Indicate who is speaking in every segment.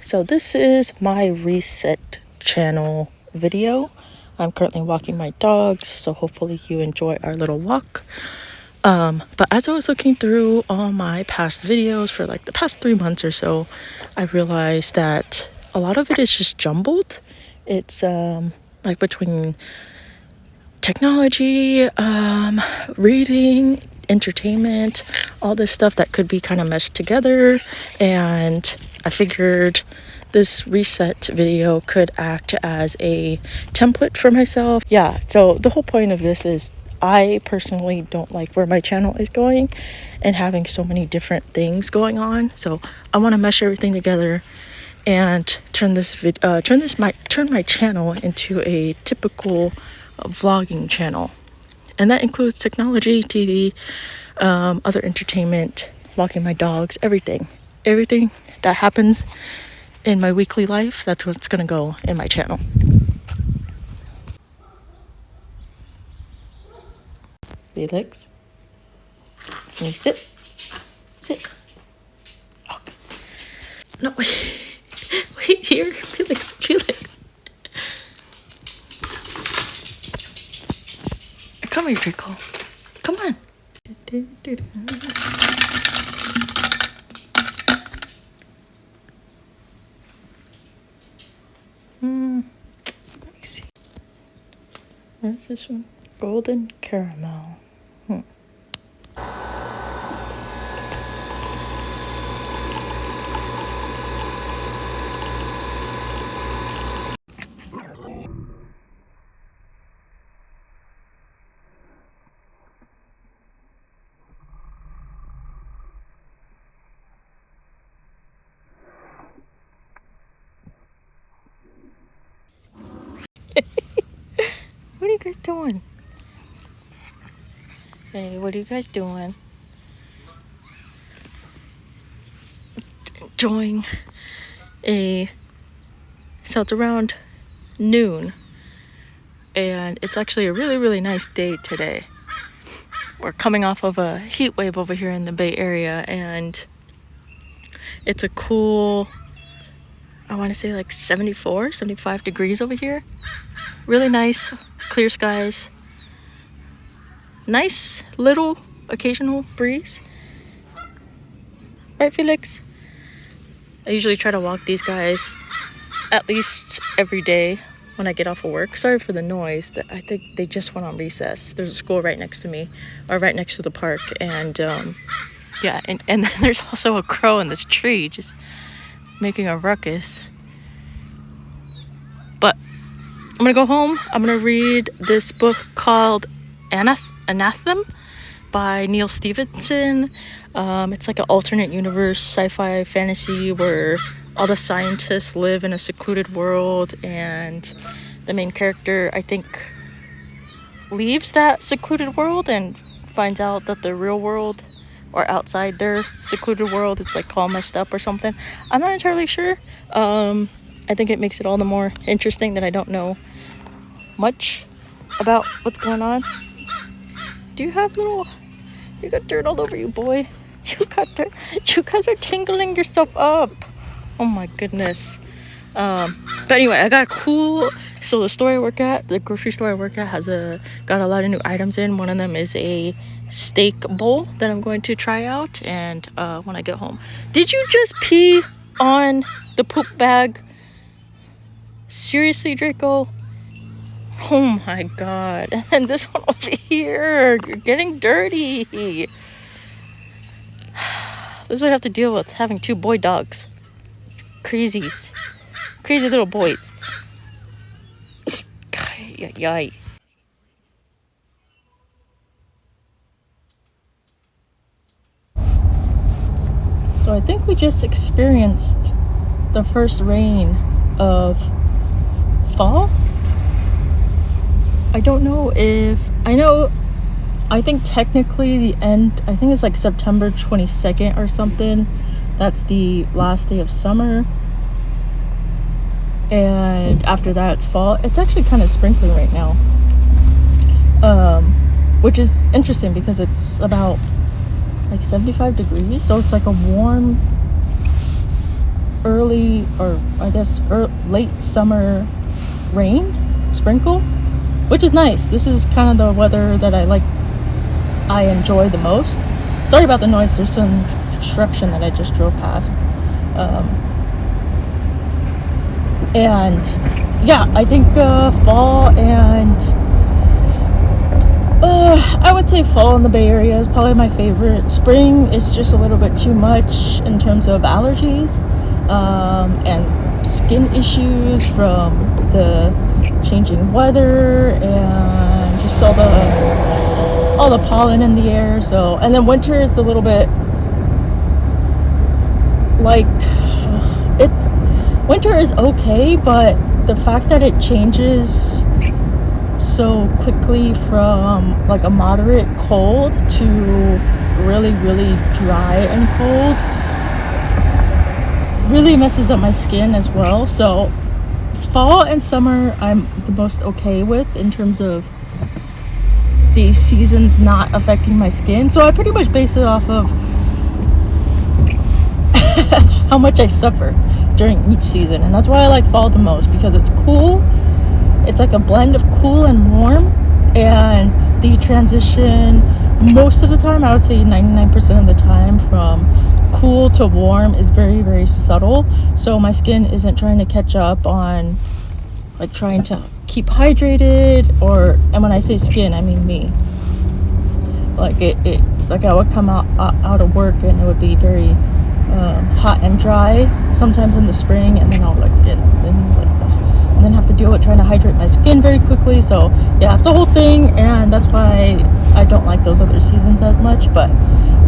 Speaker 1: So this is my reset channel video. I'm currently walking my dogs, so hopefully you enjoy our little walk. But as I was looking through all my past videos for like the past 3 months or so, I realized that a lot of it is just jumbled. It's like between technology, reading, entertainment, all this stuff that could be kind of meshed together. And I figured this reset video could act as a template for myself. Yeah, so the whole point of this is I personally don't like where my channel is going and having so many different things going on. So I want to mesh everything together and turn my channel into a typical vlogging channel. And that includes technology, TV, other entertainment, walking my dogs, everything that happens in my weekly life. That's what's gonna go in my channel. Felix, can you sit? Okay. No, wait here, Felix. Come here, Draco. Come on. Let me see. Where's this one? Golden caramel. What are you guys doing? Hey, what are you guys doing? Enjoying so it's around noon, and it's actually a really, really nice day today. We're coming off of a heat wave over here in the Bay Area, and it's a cool, I want to say like 74, 75 degrees over here. Really nice, clear skies. Nice little occasional breeze. Right, Felix? I usually try to walk these guys at least every day when I get off of work. Sorry for the noise. I think they just went on recess. There's a school right next to me, or right next to the park. And yeah, and then there's also a crow in this tree just making a ruckus. But I'm gonna go home. I'm gonna read this book called Anathem by Neal Stephenson. It's like an alternate universe sci-fi fantasy where all the scientists live in a secluded world, and the main character, I think, leaves that secluded world and finds out that the real world, or outside their secluded world, it's like all messed up or something. I'm not entirely sure. I think it makes it all the more interesting that I don't know much about what's going on. Do you have you got dirt all over you, boy. You got dirt. You guys are tingling yourself up. Oh my goodness. But anyway, I got so the store I work at, the grocery store I work at, got a lot of new items in. One of them is a steak bowl that I'm going to try out, and when I get home. Did you just pee on the poop bag? Seriously, Draco? Oh my god. And this one over here, you're getting dirty. This is what I have to deal with, having 2 boy dogs. Crazy little boys. Yay. So I think we just experienced the first rain of fall. I don't know I think technically the end, I think it's like September 22nd or something. That's the last day of summer. And after that, it's fall. It's actually kind of sprinkling right now. Which is interesting because it's about like 75 degrees. So it's like a warm early, or I guess late summer rain sprinkle, which is nice. This is kind of the weather that I enjoy the most. Sorry about the noise, there's some construction that I just drove past. And yeah, I think fall and I would say fall in the Bay Area is probably my favorite. Spring is just a little bit too much in terms of allergies and skin issues from the changing weather and just all the pollen in the air. So, and then winter is a little bit like winter is okay, but the fact that it changes so quickly from like a moderate cold to really, really dry and cold really messes up my skin as well. So fall and summer I'm the most okay with in terms of these seasons not affecting my skin. So I pretty much base it off of how much I suffer during each season, and that's why I like fall the most, because it's cool. It's like a blend of cool and warm, and the transition most of the time, I would say 99% of the time, from cool to warm is very, very subtle. So my skin isn't trying to catch up on like trying to keep hydrated, and when I say skin I mean me. Like it like I would come out of work and it would be very hot and dry sometimes in the spring, and then I'll and then have to deal with trying to hydrate my skin very quickly. So yeah, it's a whole thing, and that's why I don't like those other seasons as much. But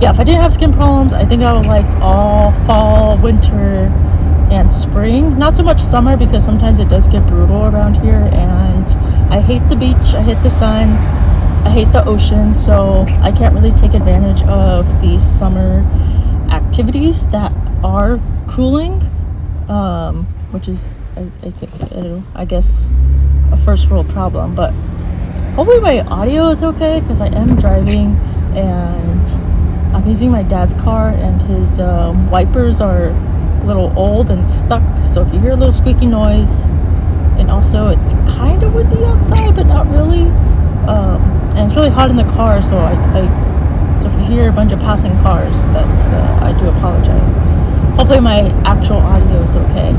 Speaker 1: yeah, if I didn't have skin problems, I think I would like all fall, winter, and spring. Not so much summer, because sometimes it does get brutal around here, and I hate the beach, I hate the sun, I hate the ocean, so I can't really take advantage of these summer activities that are cooling, which is I guess a first world problem. But hopefully my audio is okay, because I am driving and I'm using my dad's car, and his wipers are a little old and stuck, so if you hear a little squeaky noise, and also it's kind of windy outside but not really, and it's really hot in the car, so so if you hear a bunch of passing cars, that's I do apologize. Hopefully my actual audio is okay.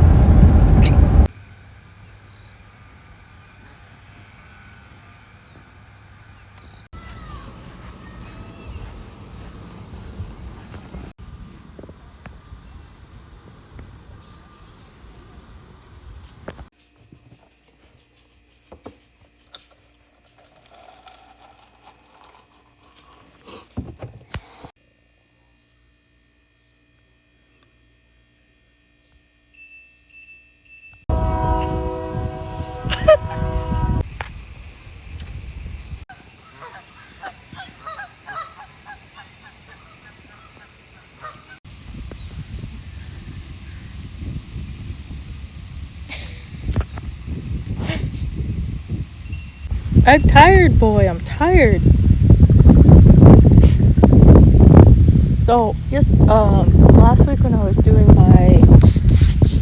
Speaker 1: I'm tired, boy. I'm tired. So yes, last week when I was doing my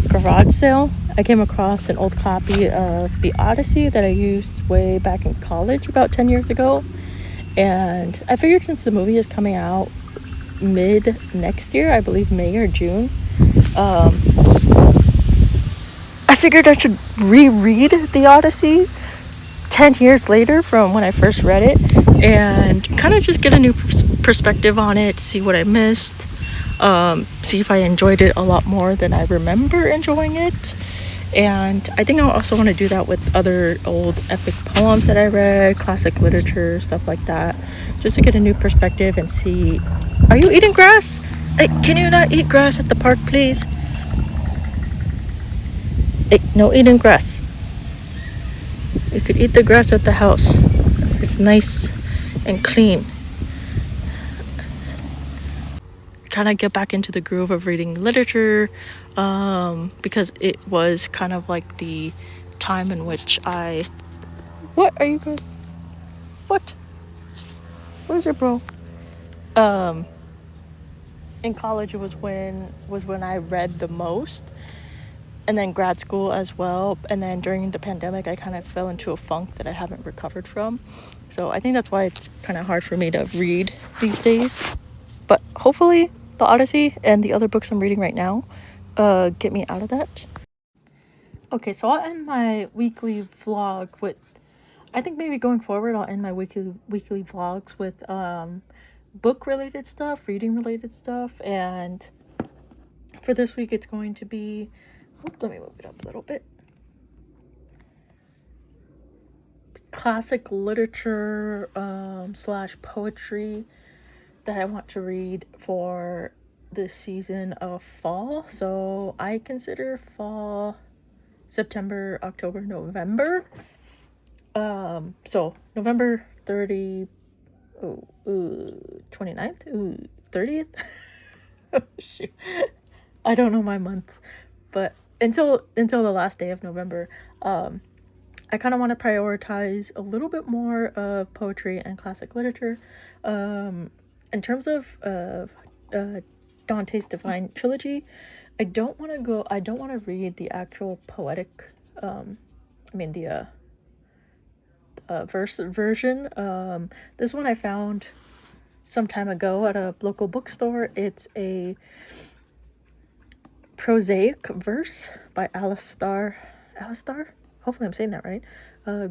Speaker 1: garage sale, I came across an old copy of The Odyssey that I used way back in college about 10 years ago. And I figured, since the movie is coming out mid next year, I believe May or June, I figured I should reread The Odyssey 10 years later from when I first read it, and kind of just get a new perspective on it, see what I missed, see if I enjoyed it a lot more than I remember enjoying it. And I think I also want to do that with other old epic poems that I read, classic literature, stuff like that, just to get a new perspective and see. Are you eating grass? Hey, can you not eat grass at the park, please? Hey, no eating grass. You could eat the grass at the house. It's nice and clean. Kind of get back into the groove of reading literature, because it was kind of like the time in which what are you guys? What? Where's your bro? in college was when I read the most, and then grad school as well. And then during the pandemic, I kind of fell into a funk that I haven't recovered from. So I think that's why it's kind of hard for me to read these days. But hopefully, the Odyssey and the other books I'm reading right now get me out of that. Okay, so I'll end my weekly vlog with, I think maybe going forward, I'll end my weekly vlogs with book related stuff, reading related stuff, and for this week it's going to be, let me move it up a little bit. Classic literature slash poetry that I want to read for this season of fall. So I consider fall September, October, November. So November 30, 29th, 30th. Oh, shoot. I don't know my months, but until the last day of November, I kind of want to prioritize a little bit more of poetry and classic literature. In terms of Dante's Divine Trilogy, I don't want to read the actual poetic, the verse version. This one I found some time ago at a local bookstore. It's a prosaic verse by Alistair, hopefully I'm saying that right,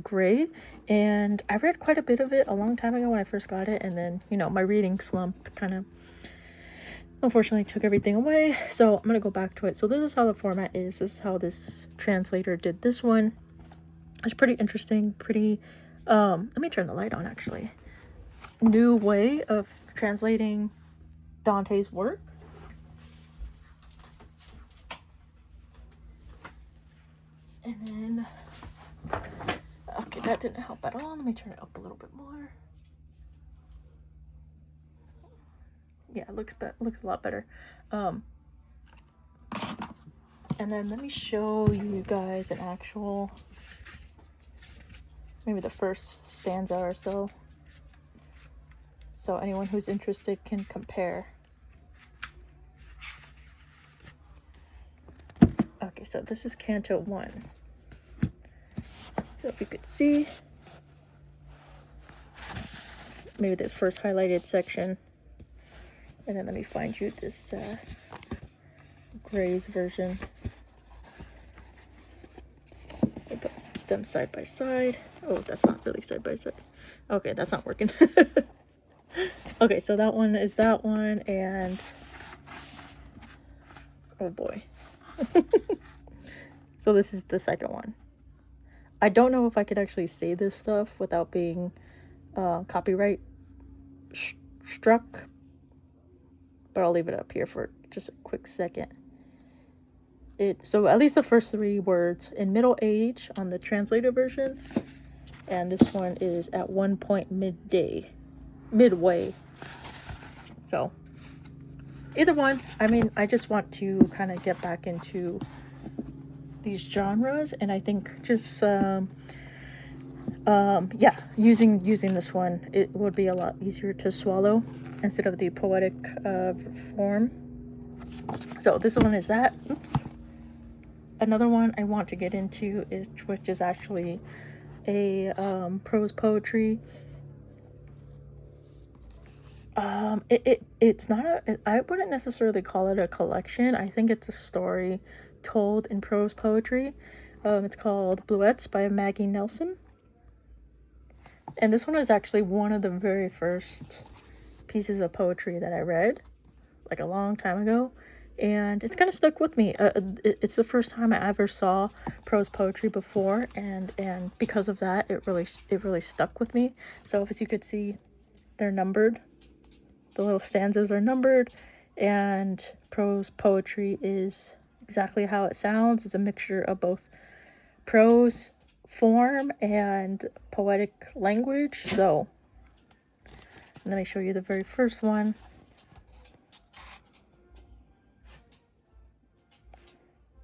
Speaker 1: Gray, and I read quite a bit of it a long time ago when I first got it, and then, you know, my reading slump kind of unfortunately took everything away, so I'm gonna go back to it. So this is how the format is. This is how this translator did this one. It's pretty interesting, pretty let me turn the light on, actually. New way of translating Dante's work. And then, okay, that didn't help at all. Let me turn it up a little bit more. Yeah, it looks a lot better. And then let me show you guys an actual, maybe the first stanza or so. So anyone who's interested can compare. Okay, so this is Canto 1. So if you could see, maybe this first highlighted section. And then let me find you this Gray's version. I put them side by side. Oh, that's not really side by side. Okay, that's not working. Okay, so that one is that one, and oh boy. So this is the second one. I don't know if I could actually say this stuff without being copyright struck, but I'll leave it up here for just a quick second. So at least the first 3 words: in middle age on the translated version, and this one is at one point midway. So either one. I mean, I just want to kind of get back into these genres, and I think just using this one, it would be a lot easier to swallow instead of the poetic form. So this one is that. Oops. Another one I want to get into is, which is actually a prose poetry. It's not I wouldn't necessarily call it a collection. I think it's a story told in prose poetry. It's called Bluets by Maggie Nelson. And this one is actually one of the very first pieces of poetry that I read, like a long time ago. And it's kind of stuck with me. It's the first time I ever saw prose poetry before, and because of that, it really stuck with me. So as you could see, they're numbered. The little stanzas are numbered, and prose poetry is exactly how it sounds. It's a mixture of both prose form and poetic language. So let me show you the very first one.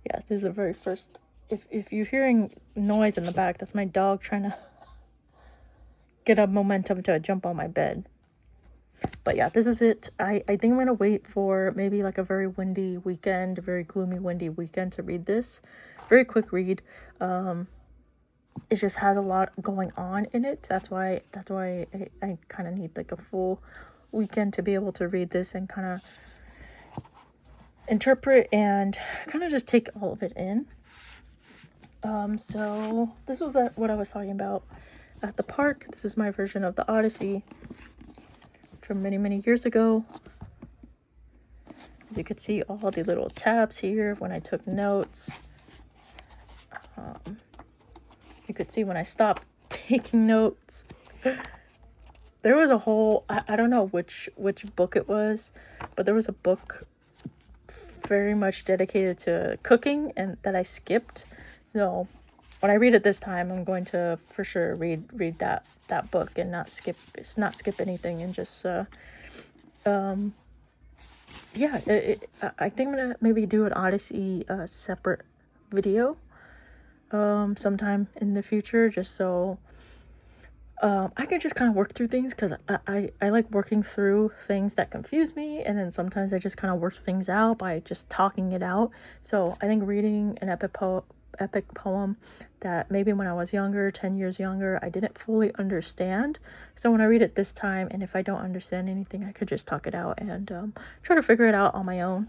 Speaker 1: Yeah, this is the very first. If you're hearing noise in the back, that's my dog trying to get a momentum to jump on my bed. But yeah, this is it. I think I'm gonna wait for maybe like a very windy weekend, a very gloomy, windy weekend to read this. Very quick read. It just has a lot going on in it. That's why I kind of need like a full weekend to be able to read this and kind of interpret and kind of just take all of it in. So this was what I was talking about at the park. This is my version of the Odyssey from many years ago. As you could see, all the little tabs here when I took notes. You could see when I stopped taking notes. There was a whole, I don't know which book it was, but there was a book very much dedicated to cooking and that I skipped. So when I read it this time, I'm going to for sure read that book and not skip anything, and just yeah, I think I'm gonna maybe do an Odyssey separate video sometime in the future, just so I can just kind of work through things, because I like working through things that confuse me, and then sometimes I just kind of work things out by just talking it out. So I think reading an epic poem that maybe when I was younger, 10 years younger, I didn't fully understand. So when I read it this time, and if I don't understand anything, I could just talk it out and try to figure it out on my own.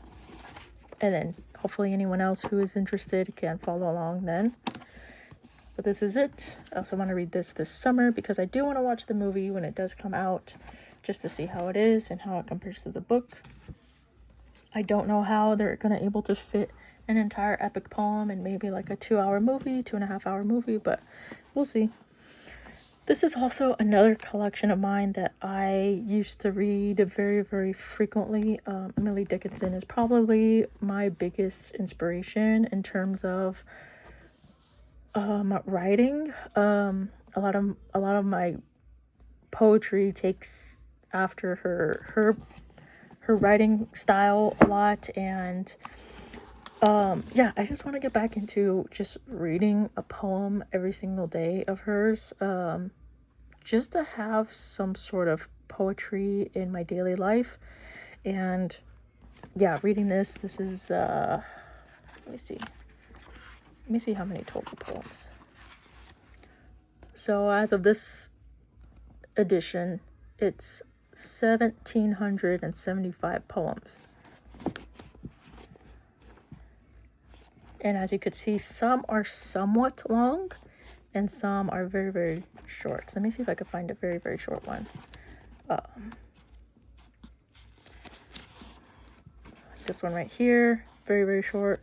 Speaker 1: And then hopefully anyone else who is interested can follow along then. But this is it. I also want to read this summer because I do want to watch the movie when it does come out, just to see how it is and how it compares to the book. I don't know how they're gonna able to fit an entire epic poem in maybe like a 2-hour movie, 2.5-hour movie, but we'll see. This is also another collection of mine that I used to read very frequently. Emily Dickinson is probably my biggest inspiration in terms of writing. A lot of my poetry takes after her writing style a lot, and yeah, I just want to get back into just reading a poem every single day of hers, just to have some sort of poetry in my daily life. And yeah, reading this is let me see how many total poems. So as of this edition, it's 1,775 poems. And as you could see, some are somewhat long and some are very short. So let me see if I can find a very short one. This one right here, very short.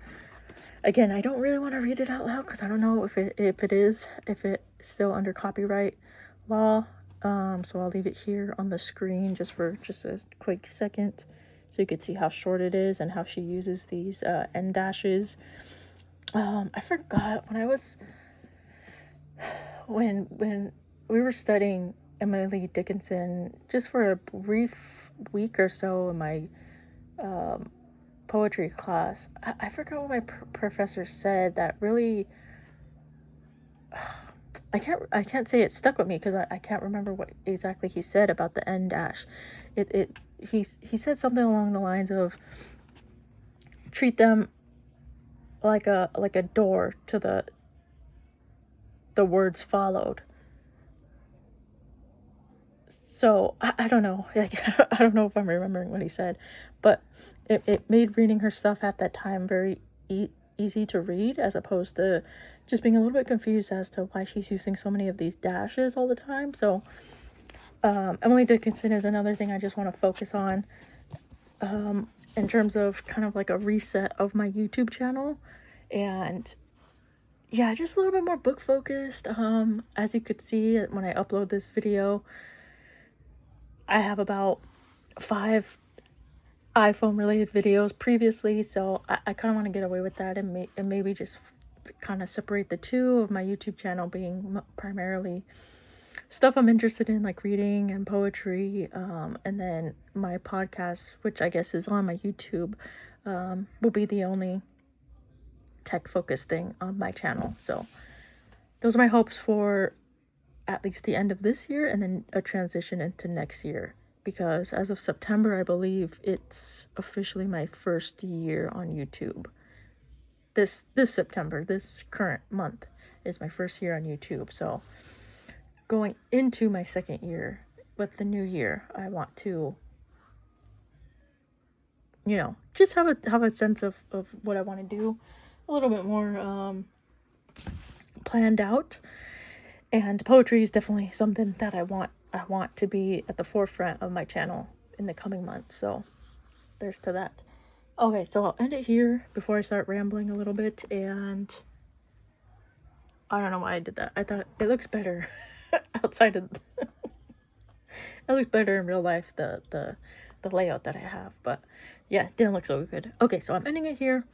Speaker 1: Again, I don't really want to read it out loud because I don't know if it's still under copyright law. So I'll leave it here on the screen just for a quick second, so you could see how short it is and how she uses these end dashes. I forgot when we were studying Emily Dickinson just for a brief week or so in my poetry class. I forgot what my professor said that really I can't say it stuck with me, because I can't remember what exactly he said about the end dash. He said something along the lines of treat them like a door to the words followed. So I don't know. I don't know if I'm remembering what he said, but it made reading her stuff at that time very easy to read, as opposed to just being a little bit confused as to why she's using so many of these dashes all the time. So Emily Dickinson is another thing I just want to focus on in terms of kind of like a reset of my YouTube channel. And yeah, just a little bit more book focused. As you could see when I upload this video, I have about 5 iPhone related videos previously, so I kind of want to get away with that and maybe just kind of separate the two, of my YouTube channel being primarily stuff I'm interested in, like reading and poetry, and then my podcast, which I guess is on my YouTube, will be the only tech focused thing on my channel. So those are my hopes for at least the end of this year, and then a transition into next year, because as of September, I believe it's officially my first year on YouTube. This September, this current month, is my first year on YouTube. So going into my second year with the new year, I want to, you know, just have a sense of what I want to do, a little bit more planned out. And poetry is definitely something that I want to be at the forefront of my channel in the coming months. So there's to that. Okay, so I'll end it here before I start rambling a little bit. And I don't know why I did that. I thought it looks better outside of it looks better in real life, the layout that I have. But yeah, it didn't look so good. Okay, so I'm ending it here.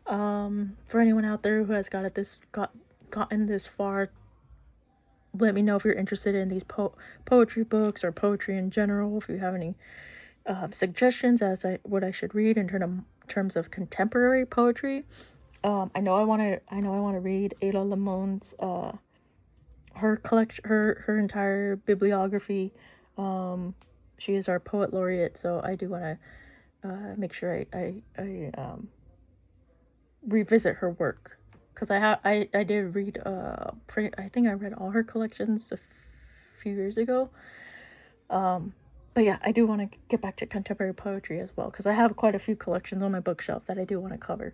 Speaker 1: For anyone out there who has gotten this far, let me know if you're interested in these poetry books or poetry in general. If you have any suggestions as what I should read in terms of contemporary poetry. I know I want to read Ada Limon's her collection, her entire bibliography. She is our poet laureate, so I do want to make sure I revisit her work, because I did read I think I read all her collections a few years ago. But yeah, I do want to get back to contemporary poetry as well, because I have quite a few collections on my bookshelf that I do want to cover.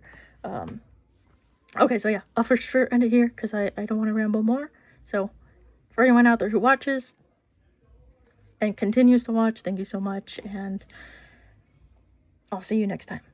Speaker 1: Okay, so yeah, I'll for sure end it here because I don't want to ramble more. So for anyone out there who watches and continues to watch, thank you so much, and I'll see you next time.